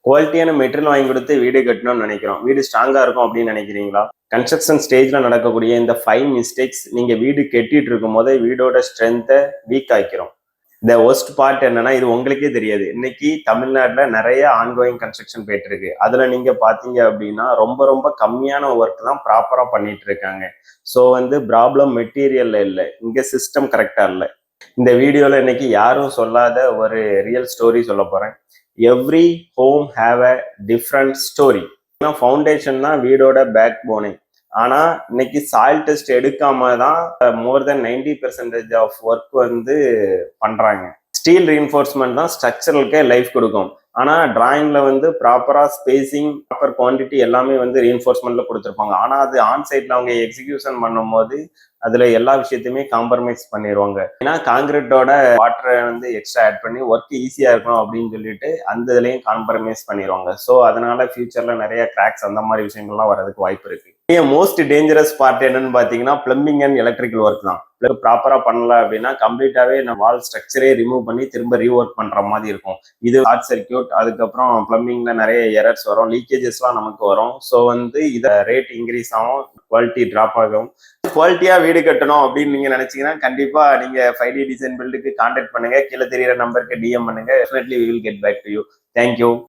குவாலிட்டியான மெட்டீரியல் வாங்கி கொடுத்து வீடு கட்டணும்னு நினைக்கிறோம். வீடு ஸ்ட்ராங்கா இருக்கும் அப்படின்னு நினைக்கிறீங்களா? கன்ஸ்ட்ரக்ஷன் ஸ்டேஜ்ல நடக்கக்கூடிய இந்த 5 மிஸ்டேக்ஸ் நீங்க வீடு கட்டிட்டு இருக்கும்போதே வீடோட ஸ்ட்ரென்த்தை வீக் ஆக்கிரும். இந்த ஒர்ஸ்ட் பார்ட் என்னன்னா, இது உங்களுக்கே தெரியாது. இன்னைக்கு தமிழ்நாட்டுல நிறைய ஆன்கோயிங் கன்ஸ்ட்ரக்ஷன் போயிட்டு இருக்கு. அதுல நீங்க பாத்தீங்க அப்படின்னா ரொம்ப ரொம்ப கம்மியான ஒர்க் தான் ப்ராப்பரா பண்ணிட்டு இருக்காங்க. ஸோ ப்ராப்ளம் மெட்டீரியல்ல இல்லை, இங்க சிஸ்டம் கரெக்டா இல்லை. இந்த வீடியோல இன்னைக்கு யாரும் சொல்லாத ஒரு ரியல் ஸ்டோரி சொல்ல போறேன். Every home have a different story. Foundation தான் வீடோட பேக் போனே. ஆனா இன்னைக்கு சாயில் டெஸ்ட் எடுக்காம தான் மோர் தென் 90% ஆஃப் ஒர்க் பண்றாங்க. ஸ்டீல் ரீஎன்ஃபோர்ஸ்மெண்ட் தான் ஸ்ட்ரக்சரலுக்கே லைஃப் கொடுக்கும். ஆனா டிராயிங்ல ப்ராப்பரா ஸ்பேசிங், ப்ராப்பர் குவான்டிட்டி எல்லாமே ரீஎன்ஃபோர்ஸ்மெண்ட்ல கொடுத்துருப்பாங்க. ஆனா அது ஆன் சைட்ல அவங்க எக்ஸிகியூஷன் பண்ணும்போது அதுல எல்லா விஷயத்தையுமே காம்ப்ரமைஸ் பண்ணிடுவாங்க. ஏன்னா காங்கிரீட்டோட வாட்டரை எக்ஸ்ட்ரா ஆட் பண்ணி ஒர்க் ஈஸியா இருக்கணும் அப்படின்னு சொல்லிட்டு அந்த இதுலயும் காம்ப்ரமைஸ் பண்ணிடுவாங்க. ஸோ அதனால ஃபியூச்சர்ல நிறைய கிராக்ஸ் அந்த மாதிரி விஷயங்கள்லாம் வர்றதுக்கு வாய்ப்பு இருக்கு. மோஸ்ட் டேஞ்சரஸ் பார்ட் என்னன்னு பாத்தீங்கன்னா பிளம்பிங் அண்ட் எலக்ட்ரிக்கல் ஒர்க் தான். ப்ராப்பரா பண்ணல அப்படின்னா கம்ப்ளீட்டாவே வால் ஸ்ட்ரக்சரே ரிமூவ் பண்ணி திரும்ப ரீஒர்க் பண்ற மாதிரி இருக்கும். இது ஷார்ட் சர்க்கியூட், அதுக்கப்புறம் பிளம்பிங்ல நிறைய எரர்ஸ் வரும், லீக்கேஜஸ்லாம் நமக்கு வரும். ஸோ இத ரேட் இன்க்ரீஸ் ஆகும், குவாலிட்டி டிராப் ஆகும். குவாலிட்டியா வீடு கட்டணும் அப்படின்னு நீங்க நினைச்சீங்கன்னா கண்டிப்பா நீங்க 5D டிசைன் பில்டுக்கு கான்டாக்ட் பண்ணுங்க. கீழே தெரியிற நம்பருக்கு DM பண்ணுங்க. Definitely we will get back to you. Thank you.